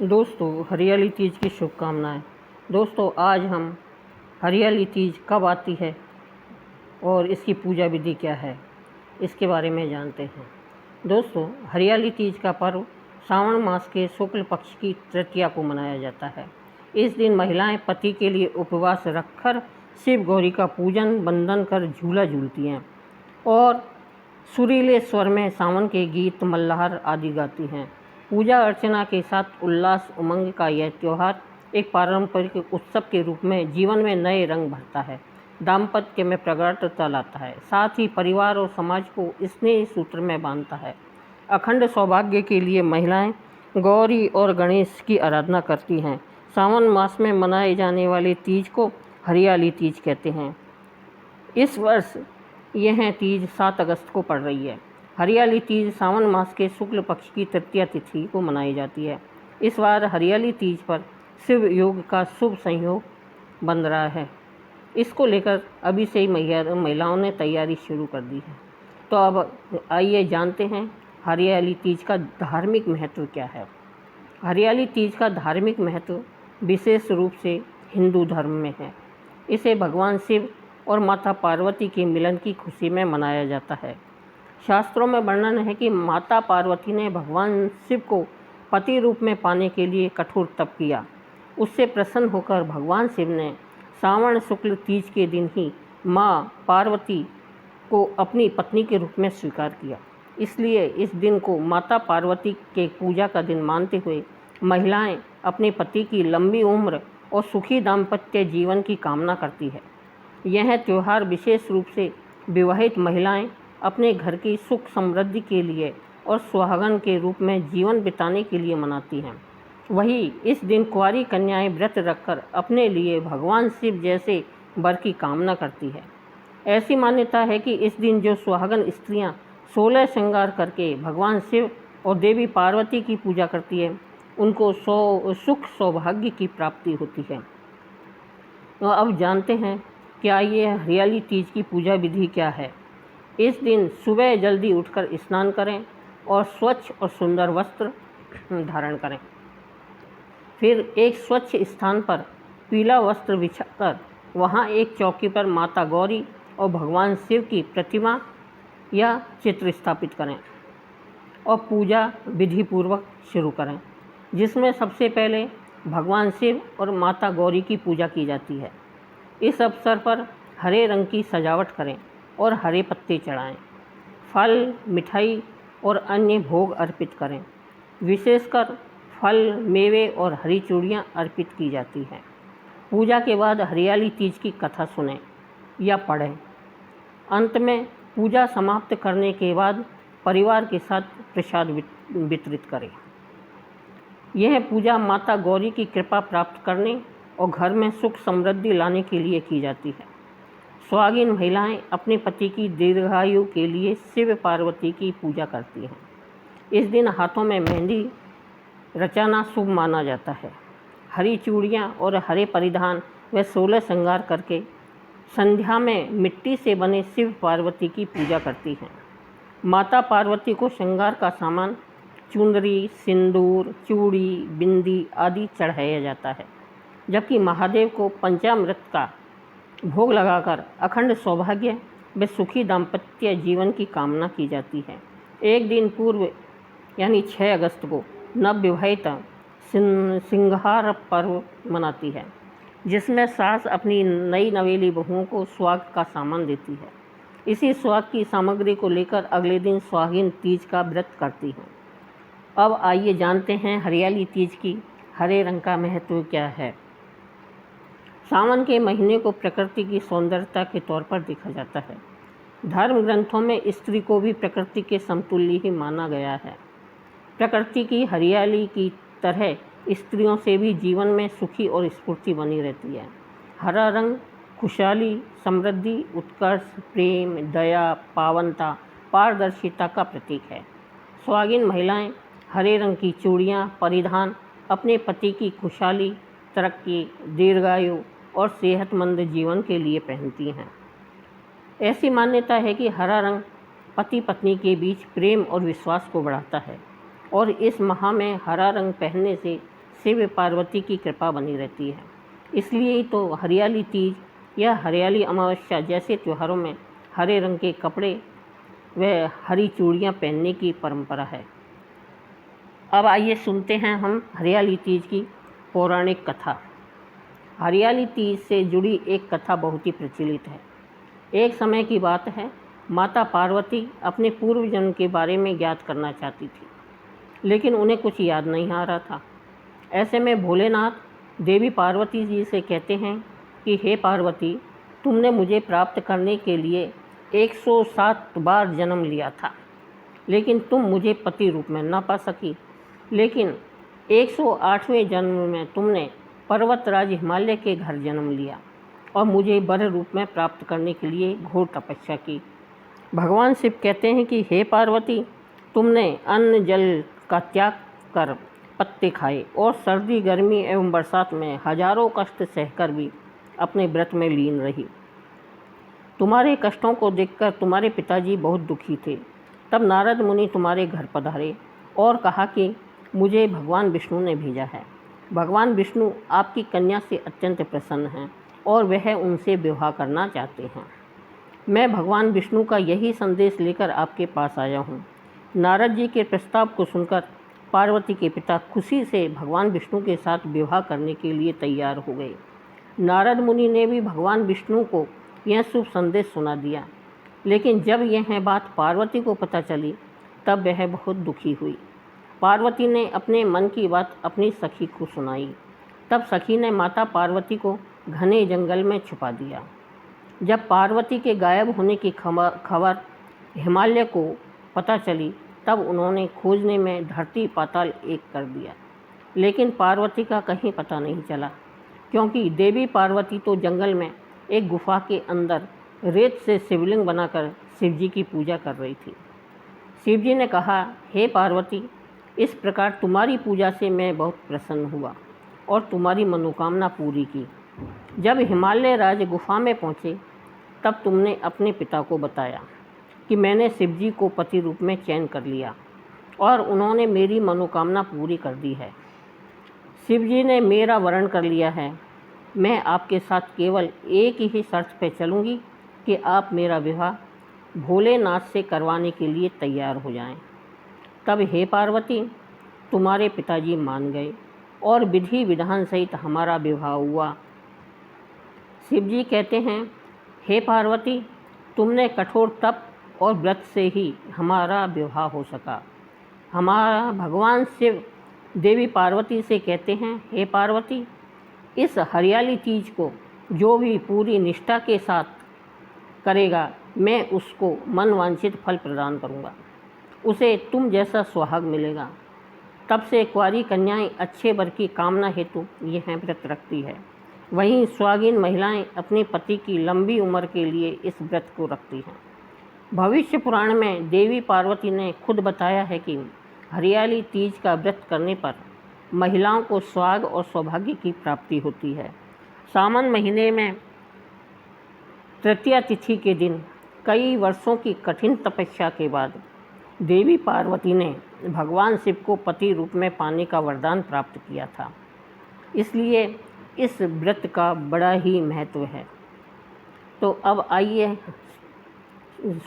दोस्तों, हरियाली तीज की शुभकामनाएं। दोस्तों, आज हम हरियाली तीज कब आती है और इसकी पूजा विधि क्या है, इसके बारे में जानते हैं। दोस्तों, हरियाली तीज का पर्व श्रावण मास के शुक्ल पक्ष की तृतीया को मनाया जाता है। इस दिन महिलाएं पति के लिए उपवास रखकर शिव गौरी का पूजन बंधन कर झूला झूलती हैं और सुरीले स्वर में सावन के गीत मल्लाहर आदि गाती हैं। पूजा अर्चना के साथ उल्लास उमंग का यह त्यौहार एक पारंपरिक उत्सव के रूप में जीवन में नए रंग भरता है, दाम्पत्य में प्रगाढ़ता लाता है, साथ ही परिवार और समाज को स्नेह सूत्र में बांधता है। अखंड सौभाग्य के लिए महिलाएं गौरी और गणेश की आराधना करती हैं। सावन मास में मनाए जाने वाले तीज को हरियाली तीज कहते हैं। इस वर्ष यह तीज 7 अगस्त को पड़ रही है। हरियाली तीज सावन मास के शुक्ल पक्ष की तृतीया तिथि को मनाई जाती है। इस बार हरियाली तीज पर शिव योग का शुभ संयोग बन रहा है। इसको लेकर अभी से ही महिलाओं ने तैयारी शुरू कर दी है। तो अब आइए जानते हैं हरियाली तीज का धार्मिक महत्व क्या है। हरियाली तीज का धार्मिक महत्व विशेष रूप से हिंदू धर्म में है। इसे भगवान शिव और माता पार्वती के मिलन की खुशी में मनाया जाता है। शास्त्रों में वर्णन है कि माता पार्वती ने भगवान शिव को पति रूप में पाने के लिए कठोर तप किया। उससे प्रसन्न होकर भगवान शिव ने श्रावण शुक्ल तीज के दिन ही माँ पार्वती को अपनी पत्नी के रूप में स्वीकार किया। इसलिए इस दिन को माता पार्वती के पूजा का दिन मानते हुए महिलाएं अपने पति की लंबी उम्र और सुखी दाम्पत्य जीवन की कामना करती है। यह त्यौहार विशेष रूप से विवाहित महिलाएं अपने घर की सुख समृद्धि के लिए और सुहागन के रूप में जीवन बिताने के लिए मनाती हैं। वहीं इस दिन कुंवारी कन्याएं व्रत रखकर अपने लिए भगवान शिव जैसे वर की कामना करती है। ऐसी मान्यता है कि इस दिन जो सुहागन स्त्रियां 16 श्रृंगार करके भगवान शिव और देवी पार्वती की पूजा करती है, उनको सुख सौभाग्य की प्राप्ति होती है। तो अब जानते हैं क्या ये हरियाली तीज की पूजा विधि क्या है। इस दिन सुबह जल्दी उठकर स्नान करें और स्वच्छ और सुंदर वस्त्र धारण करें। फिर एक स्वच्छ स्थान पर पीला वस्त्र बिछाकर वहां एक चौकी पर माता गौरी और भगवान शिव की प्रतिमा या चित्र स्थापित करें और पूजा विधि पूर्वक शुरू करें, जिसमें सबसे पहले भगवान शिव और माता गौरी की पूजा की जाती है। इस अवसर पर हरे रंग की सजावट करें और हरे पत्ते चढ़ाएं, फल, मिठाई और अन्य भोग अर्पित करें। विशेषकर फल, मेवे और हरी चूड़ियाँ अर्पित की जाती हैं। पूजा के बाद हरियाली तीज की कथा सुनें या पढ़ें। अंत में पूजा समाप्त करने के बाद परिवार के साथ प्रसाद वितरित करें। यह पूजा माता गौरी की कृपा प्राप्त करने और घर में सुख समृद्धि लाने के लिए की जाती है। सुहागिन महिलाएं अपने पति की दीर्घायु के लिए शिव पार्वती की पूजा करती हैं। इस दिन हाथों में मेहंदी रचाना शुभ माना जाता है। हरी चूड़ियाँ और हरे परिधान व 16 श्रृंगार करके संध्या में मिट्टी से बने शिव पार्वती की पूजा करती हैं। माता पार्वती को श्रृंगार का सामान चुनरी, सिंदूर, चूड़ी, बिंदी आदि चढ़ाया जाता है, जबकि महादेव को पंचामृत का भोग लगाकर अखंड सौभाग्य व सुखी दाम्पत्य जीवन की कामना की जाती है। एक दिन पूर्व यानी 6 अगस्त को नवविवाहिता सिंगार पर्व मनाती है, जिसमें सास अपनी नई नवेली बहुओं को सुहाग का सामान देती है। इसी सुहाग की सामग्री को लेकर अगले दिन सुहागिन तीज का व्रत करती हैं। अब आइए जानते हैं हरियाली तीज की हरे रंग का महत्व क्या है। सावन के महीने को प्रकृति की सौंदर्यता के तौर पर देखा जाता है। धर्म ग्रंथों में स्त्री को भी प्रकृति के समतुल्य ही माना गया है। प्रकृति की हरियाली की तरह स्त्रियों से भी जीवन में सुखी और स्फूर्ति बनी रहती है। हरा रंग खुशहाली, समृद्धि, उत्कर्ष, प्रेम, दया, पावनता, पारदर्शिता का प्रतीक है। सुहागिन महिलाएं हरे रंग की चूड़ियाँ परिधान अपने पति की खुशहाली, तरक्की, दीर्घायु और सेहतमंद जीवन के लिए पहनती हैं। ऐसी मान्यता है कि हरा रंग पति पत्नी के बीच प्रेम और विश्वास को बढ़ाता है और इस माह में हरा रंग पहनने से शिव पार्वती की कृपा बनी रहती है। इसलिए ही तो हरियाली तीज या हरियाली अमावस्या जैसे त्योहारों में हरे रंग के कपड़े व हरी चूड़ियाँ पहनने की परंपरा है। अब आइए सुनते हैं हम हरियाली तीज की पौराणिक कथा। हरियाली तीज से जुड़ी एक कथा बहुत ही प्रचलित है। एक समय की बात है, माता पार्वती अपने पूर्व जन्म के बारे में ज्ञात करना चाहती थी, लेकिन उन्हें कुछ याद नहीं आ रहा था। ऐसे में भोलेनाथ देवी पार्वती जी से कहते हैं कि हे पार्वती, तुमने मुझे प्राप्त करने के लिए 107 बार जन्म लिया था, लेकिन तुम मुझे पति रूप में न पा सकी। लेकिन 108वें जन्म में तुमने पर्वतराज हिमालय के घर जन्म लिया और मुझे वर रूप में प्राप्त करने के लिए घोर तपस्या की। भगवान शिव कहते हैं कि हे पार्वती, तुमने अन्न जल का त्याग कर पत्ते खाए और सर्दी गर्मी एवं बरसात में हजारों कष्ट सहकर भी अपने व्रत में लीन रही। तुम्हारे कष्टों को देखकर तुम्हारे पिताजी बहुत दुखी थे। तब नारद मुनि तुम्हारे घर पधारे और कहा कि मुझे भगवान विष्णु ने भेजा है। भगवान विष्णु आपकी कन्या से अत्यंत प्रसन्न हैं और वह उनसे विवाह करना चाहते हैं। मैं भगवान विष्णु का यही संदेश लेकर आपके पास आया हूँ। नारद जी के प्रस्ताव को सुनकर पार्वती के पिता खुशी से भगवान विष्णु के साथ विवाह करने के लिए तैयार हो गए। नारद मुनि ने भी भगवान विष्णु को यह शुभ संदेश सुना दिया, लेकिन जब यह बात पार्वती को पता चली तब वह बहुत दुखी हुई। पार्वती ने अपने मन की बात अपनी सखी को सुनाई। तब सखी ने माता पार्वती को घने जंगल में छुपा दिया। जब पार्वती के गायब होने की खबर हिमालय को पता चली तब उन्होंने खोजने में धरती पाताल एक कर दिया, लेकिन पार्वती का कहीं पता नहीं चला, क्योंकि देवी पार्वती तो जंगल में एक गुफा के अंदर रेत से शिवलिंग बनाकर शिवजी की पूजा कर रही थी। शिवजी ने कहा, हे पार्वती, इस प्रकार तुम्हारी पूजा से मैं बहुत प्रसन्न हुआ और तुम्हारी मनोकामना पूरी की। जब हिमालय राज गुफा में पहुँचे तब तुमने अपने पिता को बताया कि मैंने शिवजी को पति रूप में चयन कर लिया और उन्होंने मेरी मनोकामना पूरी कर दी है। शिवजी ने मेरा वरण कर लिया है। मैं आपके साथ केवल एक ही शर्त पे चलूँगी कि आप मेरा विवाह भोलेनाथ से करवाने के लिए तैयार हो जाएं। तब हे पार्वती, तुम्हारे पिताजी मान गए और विधि विधान सहित हमारा विवाह हुआ। शिवजी कहते हैं, हे पार्वती, तुमने कठोर तप और व्रत से ही हमारा विवाह हो सका। हमारा भगवान शिव देवी पार्वती से कहते हैं, हे पार्वती, इस हरियाली तीज को जो भी पूरी निष्ठा के साथ करेगा, मैं उसको मनवांछित फल प्रदान करूँगा। उसे तुम जैसा सुहाग मिलेगा। तब से कुंवारी कन्याएं अच्छे वर की कामना हेतु यह व्रत रखती है। वहीं सुहागिन महिलाएं अपने पति की लंबी उम्र के लिए इस व्रत को रखती हैं। भविष्य पुराण में देवी पार्वती ने खुद बताया है कि हरियाली तीज का व्रत करने पर महिलाओं को सुहाग और सौभाग्य की प्राप्ति होती है। सावन महीने में तृतीया तिथि के दिन कई वर्षों की कठिन तपस्या के बाद देवी पार्वती ने भगवान शिव को पति रूप में पाने का वरदान प्राप्त किया था। इसलिए इस व्रत का बड़ा ही महत्व है। तो अब आइए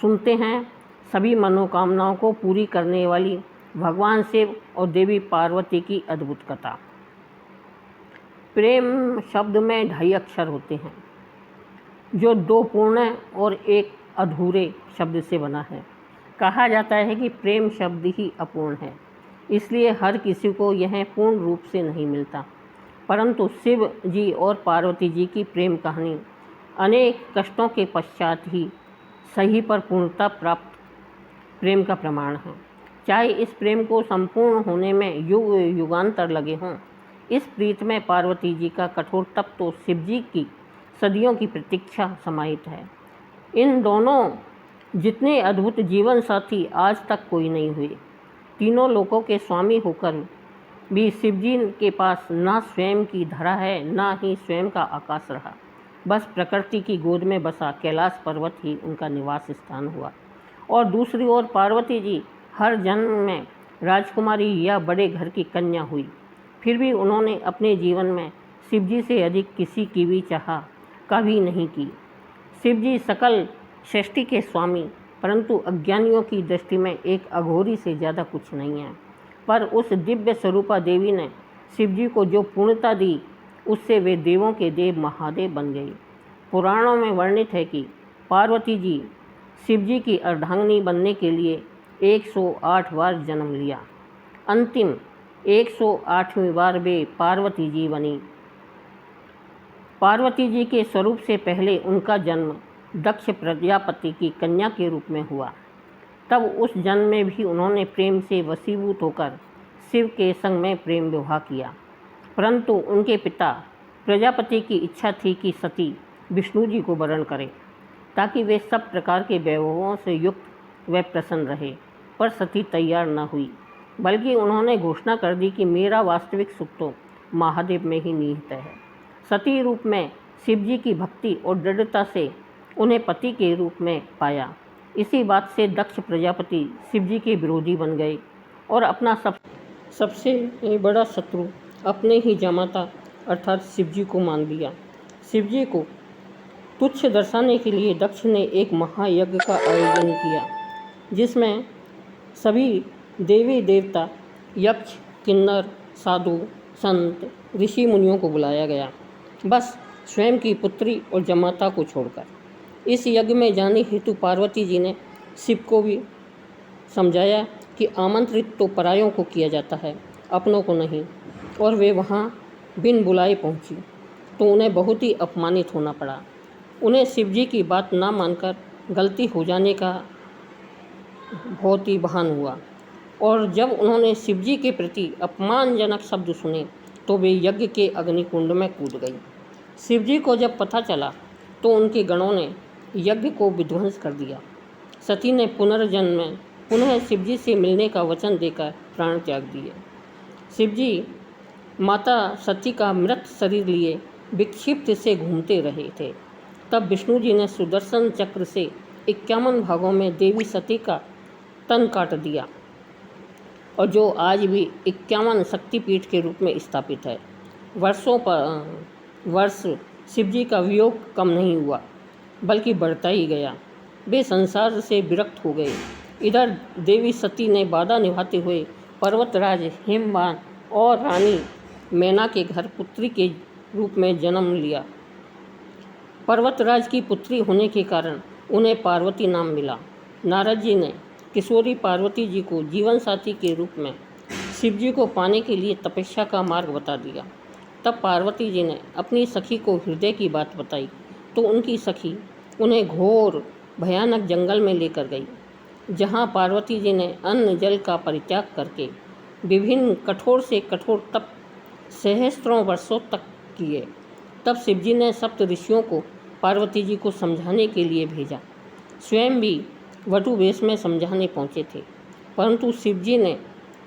सुनते हैं सभी मनोकामनाओं को पूरी करने वाली भगवान शिव और देवी पार्वती की अद्भुत कथा। प्रेम शब्द में 2.5 अक्षर होते हैं, जो 2 पूर्ण और 1 अधूरे शब्द से बना है। कहा जाता है कि प्रेम शब्द ही अपूर्ण है, इसलिए हर किसी को यह पूर्ण रूप से नहीं मिलता। परंतु शिव जी और पार्वती जी की प्रेम कहानी अनेक कष्टों के पश्चात ही सही पर पूर्णता प्राप्त प्रेम का प्रमाण है। चाहे इस प्रेम को संपूर्ण होने में युग युगांतर लगे हों, इस प्रीत में पार्वती जी का कठोर तप तो शिव जी की सदियों की प्रतीक्षा समाहित है। इन दोनों जितने अद्भुत जीवन साथी आज तक कोई नहीं हुए। तीनों लोकों के स्वामी होकर भी शिव जी के पास ना स्वयं की धरा है, ना ही स्वयं का आकाश रहा। बस प्रकृति की गोद में बसा कैलाश पर्वत ही उनका निवास स्थान हुआ। और दूसरी ओर पार्वती जी हर जन्म में राजकुमारी या बड़े घर की कन्या हुई, फिर भी उन्होंने अपने जीवन में शिव जी से अधिक किसी की भी चाह कभी नहीं की। शिव जी सकल सृष्टि के स्वामी, परंतु अज्ञानियों की दृष्टि में एक अघोरी से ज़्यादा कुछ नहीं है। पर उस दिव्य स्वरूपा देवी ने शिव जी को जो पूर्णता दी, उससे वे देवों के देव महादेव बन गए। पुराणों में वर्णित है कि पार्वती जी शिव जी की अर्धांगिनी बनने के लिए 108 बार जन्म लिया। अंतिम 108वीं बार वे पार्वती जी बनी। पार्वती जी के स्वरूप से पहले उनका जन्म दक्ष प्रजापति की कन्या के रूप में हुआ। तब उस जन्म में भी उन्होंने प्रेम से वशीभूत होकर शिव के संग में प्रेम विवाह किया, परंतु उनके पिता प्रजापति की इच्छा थी कि सती विष्णु जी को वरण करे ताकि वे सब प्रकार के वैभवों से युक्त व प्रसन्न रहे। पर सती तैयार न हुई, बल्कि उन्होंने घोषणा कर दी कि मेरा वास्तविक सुख तो महादेव में ही निहित है। सती रूप में शिव जी की भक्ति और दृढ़ता से उन्हें पति के रूप में पाया। इसी बात से दक्ष प्रजापति शिव जी के विरोधी बन गए और अपना सबसे बड़ा शत्रु अपने ही जामाता अर्थात शिव जी को मान लिया। शिव जी को तुच्छ दर्शाने के लिए दक्ष ने एक महायज्ञ का आयोजन किया, जिसमें सभी देवी देवता, यक्ष, किन्नर, साधु, संत, ऋषि मुनियों को बुलाया गया, बस स्वयं की पुत्री और जमाता को छोड़कर। इस यज्ञ में जाने हेतु पार्वती जी ने शिव को भी समझाया कि आमंत्रित तो परायों को किया जाता है, अपनों को नहीं, और वे वहाँ बिन बुलाए पहुँची तो उन्हें बहुत ही अपमानित होना पड़ा। उन्हें शिव जी की बात ना मानकर गलती हो जाने का बहुत ही भान हुआ, और जब उन्होंने शिव जी के प्रति अपमानजनक शब्द सुने तो वे यज्ञ के अग्निकुंड में कूद गई। शिव जी को जब पता चला तो उनके गणों ने यज्ञ को विध्वंस कर दिया। सती ने पुनर्जन्म में पुनः शिव जी से मिलने का वचन देकर प्राण त्याग दिए। शिव जी माता सती का मृत शरीर लिए विक्षिप्त से घूमते रहे थे। तब विष्णु जी ने सुदर्शन चक्र से 51 भागों में देवी सती का तन काट दिया, और जो आज भी 51 शक्तिपीठ के रूप में स्थापित है। वर्षों पर वर्ष शिव जी का वियोग कम नहीं हुआ, बल्कि बढ़ता ही गया। वे संसार से विरक्त हो गए। इधर देवी सती ने बाधा निभाते हुए पर्वतराज हिमवान और रानी मैना के घर पुत्री के रूप में जन्म लिया। पर्वतराज की पुत्री होने के कारण उन्हें पार्वती नाम मिला। नारद जी ने किशोरी पार्वती जी को जीवन साथी के रूप में शिव जी को पाने के लिए तपस्या का मार्ग बता दिया। तब पार्वती जी ने अपनी सखी को हृदय की बात बताई तो उनकी सखी उन्हें घोर भयानक जंगल में लेकर गई, जहाँ पार्वती जी ने अन्न जल का परित्याग करके विभिन्न कठोर से कठोर तप सहस्त्रों वर्षों तक किए। तब शिव जी ने सप्त ऋषियों को पार्वती जी को समझाने के लिए भेजा। स्वयं भी वटु वेश में समझाने पहुँचे थे, परंतु शिव जी ने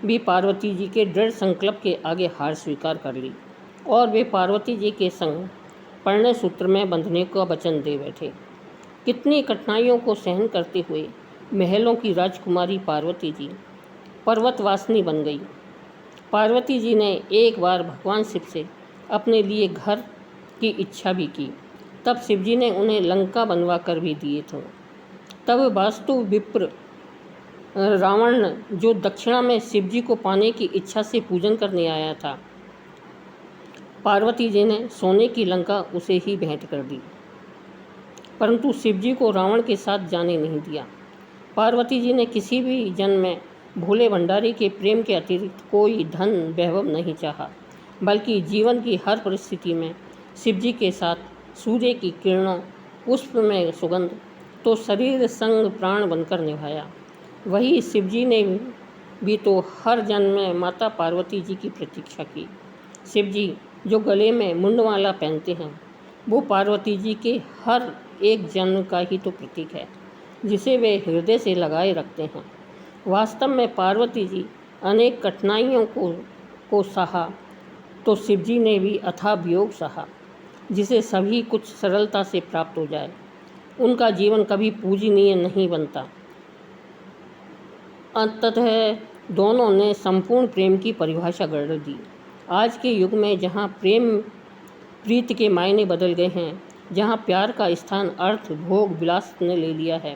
भी पार्वती जी के दृढ़ संकल्प के आगे हार स्वीकार कर ली और वे पार्वती जी के संग परिणय सूत्र में बंधने का वचन दे बैठे। कितनी कठिनाइयों को सहन करते हुए महलों की राजकुमारी पार्वती जी पर्वतवासिनी बन गई। पार्वती जी ने एक बार भगवान शिव से अपने लिए घर की इच्छा भी की। तब शिव जी ने उन्हें लंका बनवा कर भी दिए थे। तब वास्तु विप्र रावण, जो दक्षिणा में शिव जी को पाने की इच्छा से पूजन करने आया था, पार्वती जी ने सोने की लंका उसे ही भेंट कर दी, परंतु शिव जी को रावण के साथ जाने नहीं दिया। पार्वती जी ने किसी भी जन्म में भोले भंडारी के प्रेम के अतिरिक्त कोई धन वैभव नहीं चाहा, बल्कि जीवन की हर परिस्थिति में शिव जी के साथ सूर्य की किरणों, पुष्प में सुगंध तो शरीर संग प्राण बनकर निभाया। वही शिव जी ने भी तो हर जन्म में माता पार्वती जी की प्रतीक्षा की। शिव जी जो गले में मुंडमाला पहनते हैं, वो पार्वती जी के हर एक जन्म का ही तो प्रतीक है, जिसे वे हृदय से लगाए रखते हैं। वास्तव में पार्वती जी अनेक कठिनाइयों को सहा, तो शिव जी ने भी अथाह वियोग सहा, जिसे सभी कुछ सरलता से प्राप्त हो जाए। उनका जीवन कभी पूजनीय नहीं बनता। अंततः दोनों ने संपूर्ण प्रेम की परिभाषा गढ़ दी। आज के युग में जहाँ प्रेम प्रीति के मायने बदल गए हैं, जहाँ प्यार का स्थान अर्थ भोग विलास ने ले लिया है,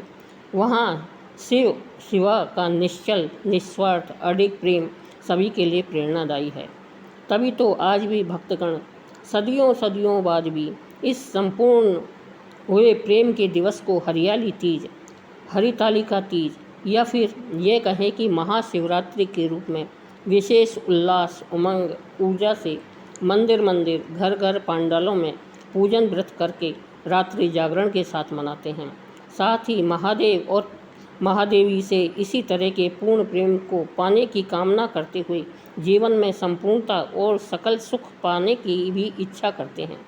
वहाँ शिवा का निश्चल निस्वार्थ अडिग प्रेम सभी के लिए प्रेरणादायी है। तभी तो आज भी भक्तगण सदियों सदियों बाद भी इस संपूर्ण हुए प्रेम के दिवस को हरियाली तीज, हरितालिका तीज या फिर ये कहें कि महाशिवरात्रि के रूप में विशेष उल्लास उमंग ऊर्जा से मंदिर मंदिर घर घर पांडालों में पूजन व्रत करके रात्रि जागरण के साथ मनाते हैं। साथ ही महादेव और महादेवी से इसी तरह के पूर्ण प्रेम को पाने की कामना करते हुए जीवन में संपूर्णता और सकल सुख पाने की भी इच्छा करते हैं।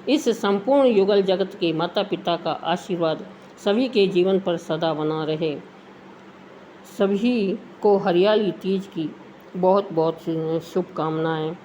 इस संपूर्ण युगल जगत के माता पिता का आशीर्वाद सभी के जीवन पर सदा बना रहे। सभी को हरियाली तीज की बहुत बहुत शुभकामनाएं।